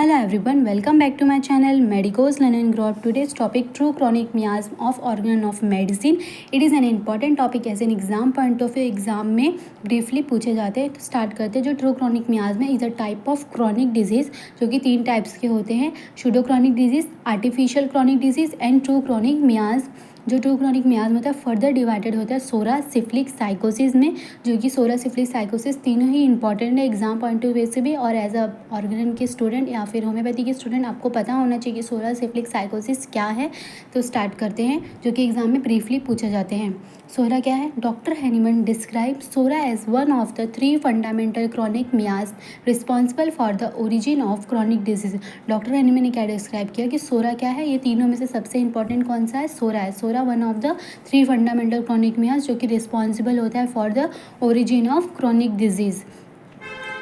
Hello everyone, welcome back to my channel Medicos Learn and Grow Up. Today's topic true chronic miasm of organ of medicine. It is an important topic as an exam point of view. Exam में briefly पूछे जाते हैं. तो start करते हैं. जो true chronic मियाज्म है is a type of chronic disease जो कि 3 टाइप्स के होते हैं. Pseudo chronic disease, artificial chronic disease and true chronic miasm. जो ट्रू क्रॉनिक मियाज्म होता है फर्दर डिवाइडेड होता है सोरा सिफिलिक साइकोसिस में, जो कि सोरा सिफिलिक साइकोसिस तीनों ही इंपॉर्टेंट है एग्जाम पॉइंट ऑफ व्यू से भी, और एज अ ऑर्गन के स्टूडेंट या फिर होम्योपैथी के स्टूडेंट आपको पता होना चाहिए कि सोरा सिफिलिक साइकोसिस क्या है. तो स्टार्ट करते हैं, जो कि एग्जाम में ब्रीफली पूछे जाते हैं. सोरा क्या है? Doctor Hahnemann describe psora as one of the 3 fundamental chronic miasm responsible for the origin of chronic disease. Doctor Hahnemann ने क्या डिस्क्राइब किया कि सोरा क्या है? ये तीनों में से सबसे इंपॉर्टेंट कौन सा है? सोरा है. Psora one of the 3 fundamental chronic miasm जो कि रिस्पॉन्सिबल होता है for the origin of chronic disease.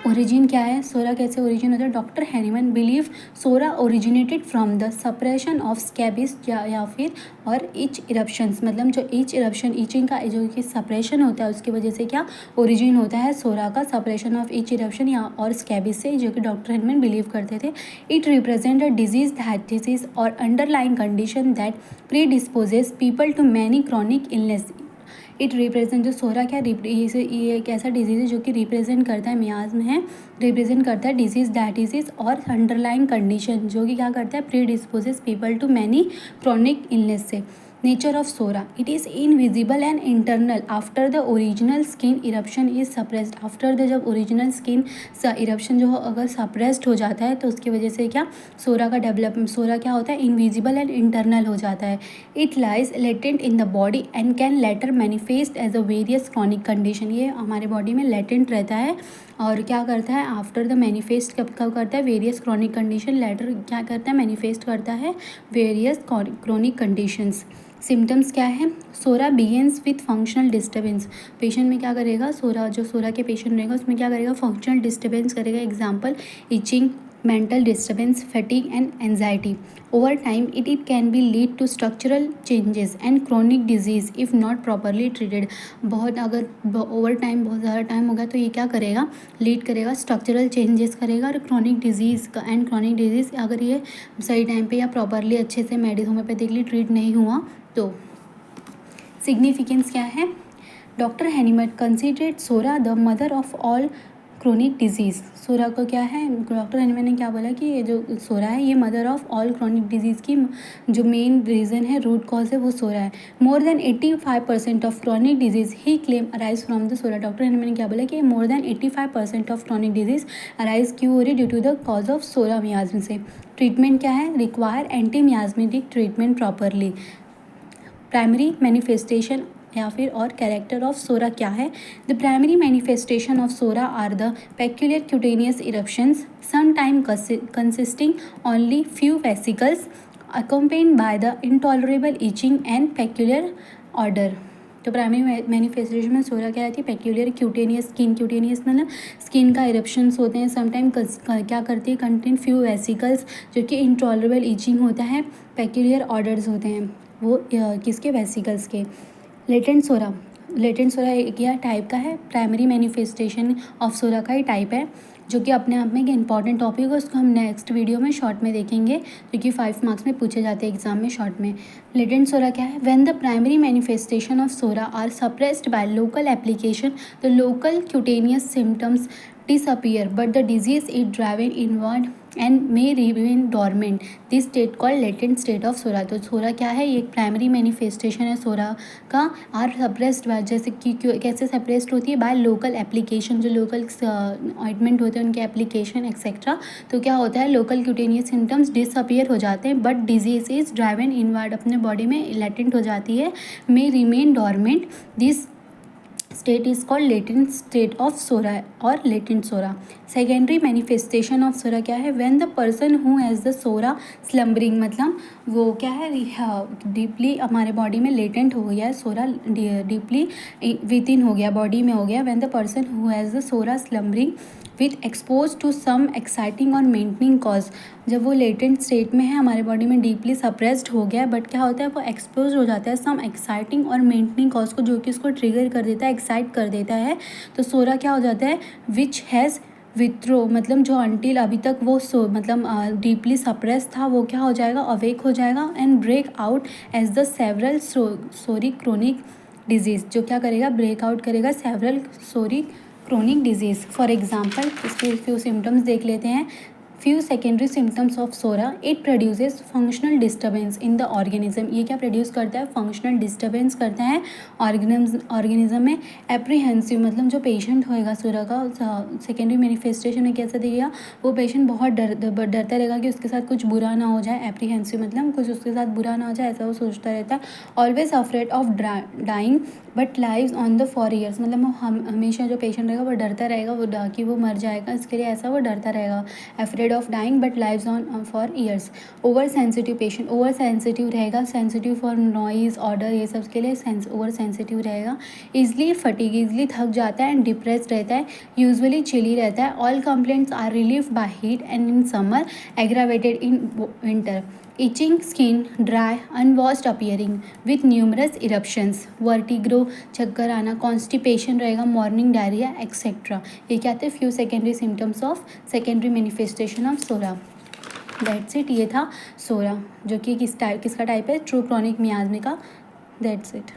Origin क्या है? सोरा कैसे ओरिजिन होता है? Doctor Hahnemann believe psora originated from the suppression of scabies या फिर और इच इरप्शंस. मतलब जो इच इरप्शन ईचिंग का जो कि सप्रेशन होता है उसकी वजह से क्या ओरिजिन होता है सोरा का, सप्रेशन ऑफ इच इरप्शन या और स्कैबिस से, जो कि डॉक्टर हैनीमन बिलीव करते थे. It represent a disease that disease or underlying condition that predisposes people to many chronic illness. It represent जो सोरा क्या ये एक ऐसा डिजीज़ है जो कि रिप्रेजेंट करता है मियाज्म है, रिप्रेजेंट करता है disease that disease or underlying condition जो कि क्या करता है predisposes people to many chronic illness से. Nature of psora. It is invisible and internal after the original skin eruption is suppressed. After the जब original skin eruption जो अगर suppressed हो जाता है तो उसकी वजह से क्या सोरा का डेवलपमेंट सोरा क्या होता है इनविजिबल एंड इंटरनल हो जाता है. It lies latent in the body and can later manifest as a various chronic condition. ये हमारे बॉडी में लेटेंट रहता है और क्या करता है आफ्टर द मैनिफेस्ट कब कब करता है वेरियस क्रॉनिक कंडीशन. लेटर क्या करता है मैनिफेस्ट करता है वेरियस क्रॉनिक कंडीशंस. सिम्टम्स क्या है? Psora begins with functional disturbance. Patient में क्या करेगा? सोरा के पेशेंट रहेगा उसमें क्या करेगा? फंक्शनल डिस्टर्बेंस करेगा. Example itching, mental disturbance, fatigue and anxiety. Over time it can be lead to structural changes and chronic disease if not properly treated. बहुत अगर ओवर टाइम बहुत ज़्यादा टाइम हो गया तो ये क्या करेगा? लीड करेगा स्ट्रक्चरल चेंजेस करेगा और क्रॉनिक डिजीज़ का. एंड क्रॉनिक डिजीज़ अगर ये सही टाइम पे या प्रॉपरली अच्छे से होम्योपैथिकली ट्रीट नहीं हुआ तो. सिग्निफिकेंस क्या है? Doctor Hahnemann considered psora the mother of all chronic disease. Psora को क्या है? डॉक्टर हैनीमन ने क्या बोला कि ये जो सोरा है ये mother of all chronic disease की जो मेन रीज़न है, रूट कॉज है वो सोरा है. More than 85% of chronic disease he claim arise from the psora. Doctor Hahnemann ने क्या बोला कि more than 85% of chronic disease arise क्यों हो रही? Due to the cause of psora miasm से. ट्रीटमेंट क्या है? Require anti miasmatic treatment properly. Primary manifestation या फिर और कैरेक्टर ऑफ सोरा क्या है? The primary manifestation of psora are the peculiar cutaneous eruptions sometime consisting only few vesicles accompanied by the intolerable itching and peculiar order. तो primary manifestation में psora क्या रहती है? पेक्यूलियर क्यूटेनियस, स्किन क्यूटेनियस मतलब skin का eruptions होते हैं. Sometime क्या करती है? कंटेन फ्यू वेसिकल्स जो कि इंटॉलरेबल इचिंग होता है. पेक्यूलियर ऑर्डर्स होते हैं वो किसके? वेसिकल्स के. लेटेंट सोरा. लेटेंट सोरा एक या टाइप का है, प्राइमरी मैनिफेस्टेशन ऑफ सोरा का ही टाइप है जो कि अपने आप में एक इंपॉर्टेंट टॉपिक है. उसको हम नेक्स्ट वीडियो में शॉर्ट में देखेंगे जो कि 5 मार्क्स में पूछे जाते हैं एग्जाम में शॉर्ट में. लेटेंट सोरा क्या है? When the primary manifestation of psora are suppressed by local application the local cutaneous symptoms disappear but the disease is driven inward and may remain dormant. This state called latent state of सोरा. तो सोरा क्या है? ये एक primary manifestation है सोरा का. Are suppressed bye, जैसे कि कैसे सप्रेस्ड होती है? Bye local application. जो लोकल ऑइंटमेंट होते हैं उनके एप्लीकेशन एक्सेट्रा. तो क्या होता है? लोकल क्यूटेनियस सिम्टम्स डिसअपियर हो जाते हैं but disease is driven inward, अपने बॉडी में लेटेंट हो जाती है. May remain dormant. This state is called latent state of psora और latent psora. Secondary manifestation of psora क्या है? When the person who has the psora slumbering, मतलब वो क्या है डीपली हमारे बॉडी में लेटेंट हो गया है सोरा, डीपली विद इन हो गया, बॉडी में हो गया. When the person who has the psora slumbering with expose to some exciting or maintaining cause. जब वो लेटेंट स्टेट में है हमारे बॉडी में डीपली सप्रेस्ड हो गया है बट क्या होता है वो एक्सपोज हो जाता है सम एक्साइटिंग और मेंटेनिंग कॉज को, जो कि इसको ट्रिगर कर देता है, एक्साइट कर देता है. तो सोरा क्या हो जाता है? विच हैज़ विथ्रो मतलब जो अंटिल अभी तक वो मतलब डीपली सप्रेस था वो क्या हो जाएगा, अवेक हो जाएगा and break out as the several psoric chronic diseases, जो क्या करेगा, ब्रेक आउट करेगा several psoric chronic diseases. For example इसके फ्यू सिम्टम्स देख लेते हैं। Few secondary symptoms of psora, it produces functional disturbance in the organism, ये क्या प्रोड्यूस करता है, फंक्शनल डिस्टर्बेंस करता है ऑर्गेनिज्म में। एप्रीहेंसिव मतलब जो पेशेंट होएगा सोरा का सेकेंडरी मैनिफेस्टेशन में कैसा दिखेगा, वो पेशेंट बहुत डरता रहेगा कि उसके साथ कुछ बुरा ना हो जाए। एप्रीहेंसिव मतलब कुछ उसके साथ बुरा ना हो जाए, ऐसा वो सोचता रहता है। Always afraid of dying but lives on the for years, मतलब वो हमेशा जो पेशेंट रहेगा वो डरता रहेगा वो कि वो मर जाएगा, इसके लिए ऐसा वो डरता रहेगा। Afraid of dying but lives on for years. Over sensitive patient, over sensitive रहेगा, सेंसिटिव फॉर नॉइज़ ऑर्डर ये सब के लिए ओवर सेंसिटिव रहेगा। ईजिली फटीग, ईजिली थक जाता है एंड डिप्रेस रहता है। यूजुअली चिली रहता है। All complaints are relieved by heat and in summer, aggravated in winter. Itching skin, dry, unwashed appearing with numerous eruptions, vertigo, चक्कर आना, constipation रहेगा, morning diarrhea एक्सेट्रा। ये क्या थे, few secondary symptoms of secondary manifestation of psora. That's it, ये था सोरा जो कि किसका टाइप है, ट्रू क्रॉनिक मियाज्मी का। That's it.